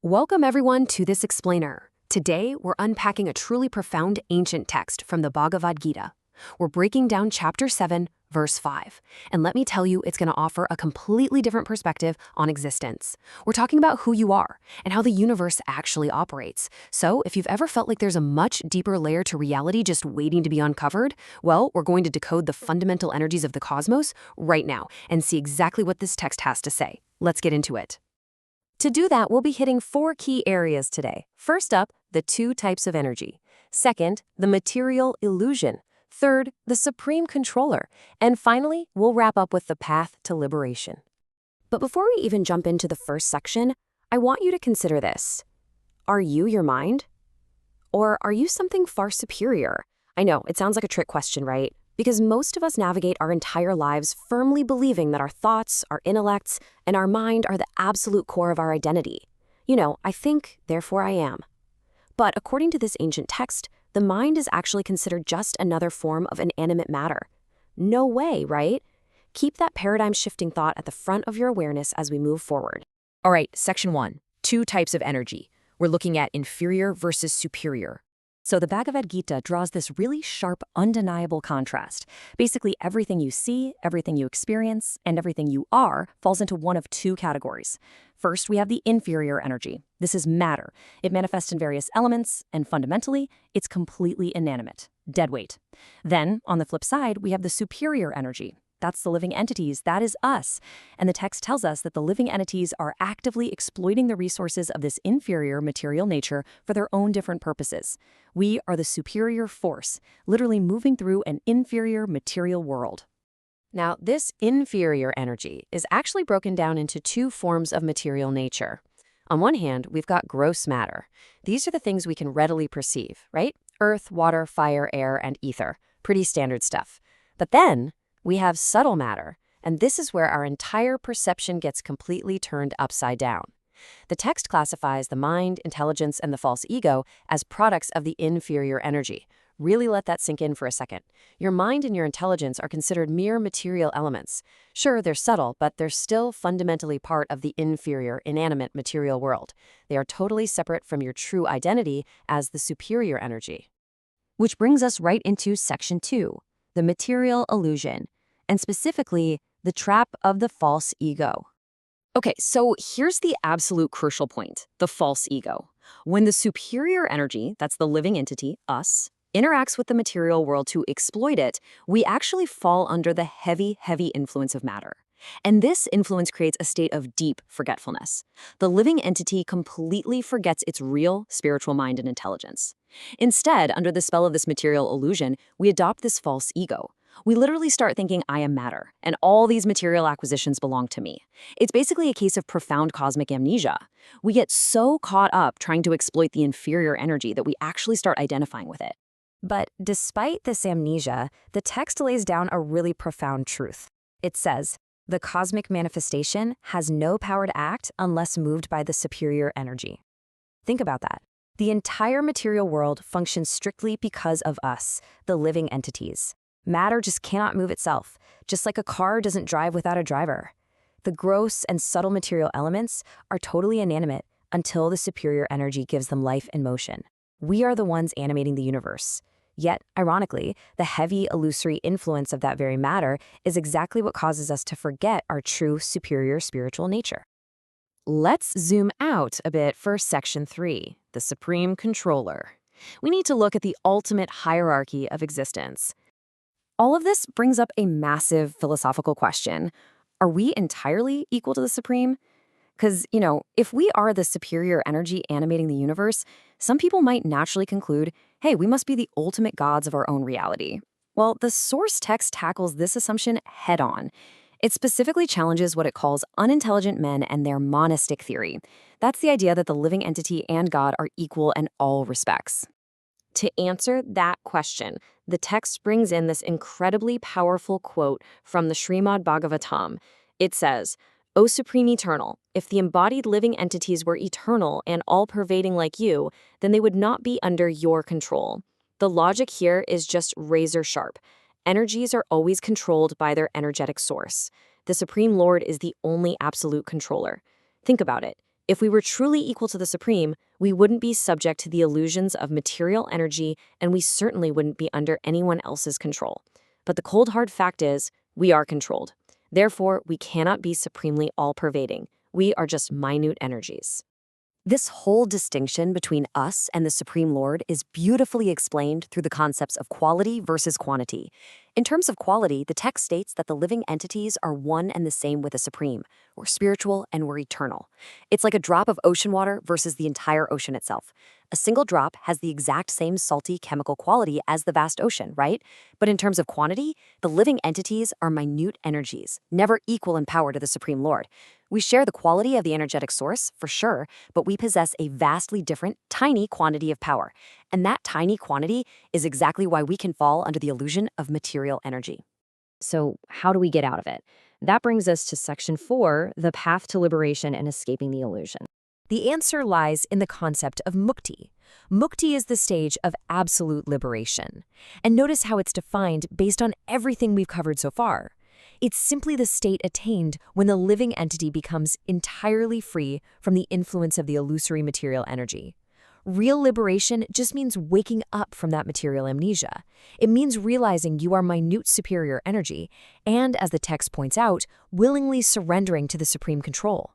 Welcome everyone to this explainer. Today, we're unpacking a truly profound ancient text from the Bhagavad Gita. We're breaking down chapter 7, verse 5. And let me tell you, it's going to offer a completely different perspective on existence. We're talking about who you are and how the universe actually operates. So if you've ever felt like there's a much deeper layer to reality just waiting to be uncovered, well, we're going to decode the fundamental energies of the cosmos right now and see exactly what this text has to say. Let's get into it. To do that, we'll be hitting 4 key areas today. First up, the 2 types of energy. Second, the material illusion. Third, the supreme controller. And finally, we'll wrap up with the path to liberation. But before we even jump into the first section, I want you to consider this. Are you your mind? Or are you something far superior? I know, it sounds like a trick question, right? Because most of us navigate our entire lives firmly believing that our thoughts, our intellects, and our mind are the absolute core of our identity. You know, I think, therefore I am. But according to this ancient text, the mind is actually considered just another form of inanimate matter. No way, right? Keep that paradigm-shifting thought at the front of your awareness as we move forward. All right, section 1, 2 types of energy. We're looking at inferior versus superior. So the Bhagavad Gita draws this really sharp, undeniable contrast. Basically, everything you see, everything you experience, and everything you are falls into one of 2 categories. First, we have the inferior energy. This is matter. It manifests in various elements, and fundamentally, it's completely inanimate, dead weight. Then, on the flip side, we have the superior energy. That's the living entities, that is us. And the text tells us that the living entities are actively exploiting the resources of this inferior material nature for their own different purposes. We are the superior force, literally moving through an inferior material world. Now, this inferior energy is actually broken down into 2 forms of material nature. On one hand, we've got gross matter. These are the things we can readily perceive, right? Earth, water, fire, air, and ether. Pretty standard stuff. But then, we have subtle matter, and this is where our entire perception gets completely turned upside down. The text classifies the mind, intelligence, and the false ego as products of the inferior energy. Really let that sink in for a second. Your mind and your intelligence are considered mere material elements. Sure, they're subtle, but they're still fundamentally part of the inferior, inanimate material world. They are totally separate from your true identity as the superior energy. Which brings us right into section 2, the material illusion, and specifically, the trap of the false ego. Okay, so here's the absolute crucial point, the false ego. When the superior energy, that's the living entity, us, interacts with the material world to exploit it, we actually fall under the heavy, heavy influence of matter. And this influence creates a state of deep forgetfulness. The living entity completely forgets its real spiritual mind and intelligence. Instead, under the spell of this material illusion, we adopt this false ego. We literally start thinking, I am matter, and all these material acquisitions belong to me. It's basically a case of profound cosmic amnesia. We get so caught up trying to exploit the inferior energy that we actually start identifying with it. But despite this amnesia, the text lays down a really profound truth. It says, the cosmic manifestation has no power to act unless moved by the superior energy. Think about that. The entire material world functions strictly because of us, the living entities. Matter just cannot move itself, just like a car doesn't drive without a driver. The gross and subtle material elements are totally inanimate until the superior energy gives them life and motion. We are the ones animating the universe. Yet, ironically, the heavy, illusory influence of that very matter is exactly what causes us to forget our true superior spiritual nature. Let's zoom out a bit for section 3, the supreme controller. We need to look at the ultimate hierarchy of existence. All of this brings up a massive philosophical question. Are we entirely equal to the supreme? Because, if we are the superior energy animating the universe, some people might naturally conclude, hey, we must be the ultimate gods of our own reality. Well, the source text tackles this assumption head-on. It specifically challenges what it calls unintelligent men and their monistic theory. That's the idea that the living entity and God are equal in all respects. To answer that question, the text brings in this incredibly powerful quote from the Srimad Bhagavatam. It says, O Supreme Eternal, if the embodied living entities were eternal and all-pervading like you, then they would not be under your control. The logic here is just razor sharp. Energies are always controlled by their energetic source. The Supreme Lord is the only absolute controller. Think about it. If we were truly equal to the Supreme, we wouldn't be subject to the illusions of material energy, and we certainly wouldn't be under anyone else's control. But the cold hard fact is, we are controlled. Therefore, we cannot be supremely all-pervading. We are just minute energies. This whole distinction between us and the Supreme Lord is beautifully explained through the concepts of quality versus quantity. In terms of quality, the text states that the living entities are one and the same with the Supreme. We're spiritual and we're eternal. It's like a drop of ocean water versus the entire ocean itself. A single drop has the exact same salty chemical quality as the vast ocean, right? But in terms of quantity, the living entities are minute energies, never equal in power to the Supreme Lord. We share the quality of the energetic source, for sure, but we possess a vastly different, tiny quantity of power. And that tiny quantity is exactly why we can fall under the illusion of material energy. So how do we get out of it? That brings us to section 4, the path to liberation and escaping the illusion. The answer lies in the concept of mukti. Mukti is the stage of absolute liberation. And notice how it's defined based on everything we've covered so far. It's simply the state attained when the living entity becomes entirely free from the influence of the illusory material energy. Real liberation just means waking up from that material amnesia. It means realizing you are minute superior energy and, as the text points out, willingly surrendering to the supreme control.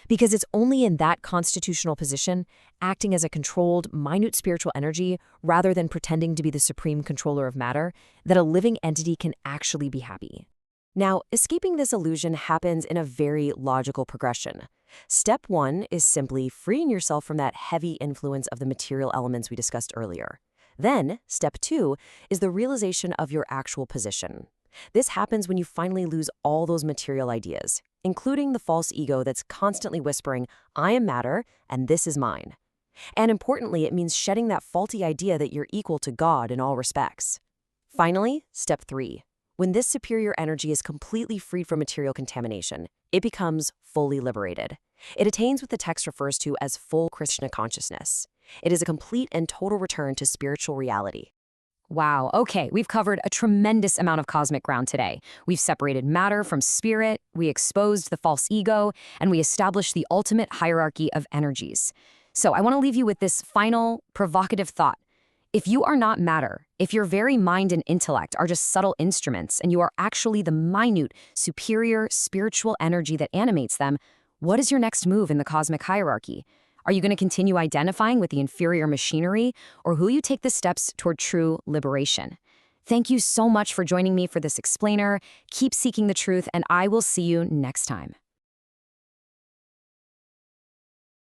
Because it's only in that constitutional position, acting as a controlled, minute spiritual energy rather than pretending to be the supreme controller of matter, that a living entity can actually be happy. Now, escaping this illusion happens in a very logical progression. Step 1 is simply freeing yourself from that heavy influence of the material elements we discussed earlier. Then, step 2 is the realization of your actual position. This happens when you finally lose all those material ideas, including the false ego that's constantly whispering, "I am matter, and this is mine." And importantly, it means shedding that faulty idea that you're equal to God in all respects. Finally, step 3. When this superior energy is completely freed from material contamination, it becomes fully liberated. It attains what the text refers to as full Krishna consciousness. It is a complete and total return to spiritual reality. Wow, okay, we've covered a tremendous amount of cosmic ground today. We've separated matter from spirit, we exposed the false ego, and we established the ultimate hierarchy of energies. So I want to leave you with this final, provocative thought. If you are not matter, if your very mind and intellect are just subtle instruments and you are actually the minute, superior, spiritual energy that animates them, what is your next move in the cosmic hierarchy? Are you going to continue identifying with the inferior machinery, or will you take the steps toward true liberation? Thank you so much for joining me for this explainer. Keep seeking the truth, and I will see you next time.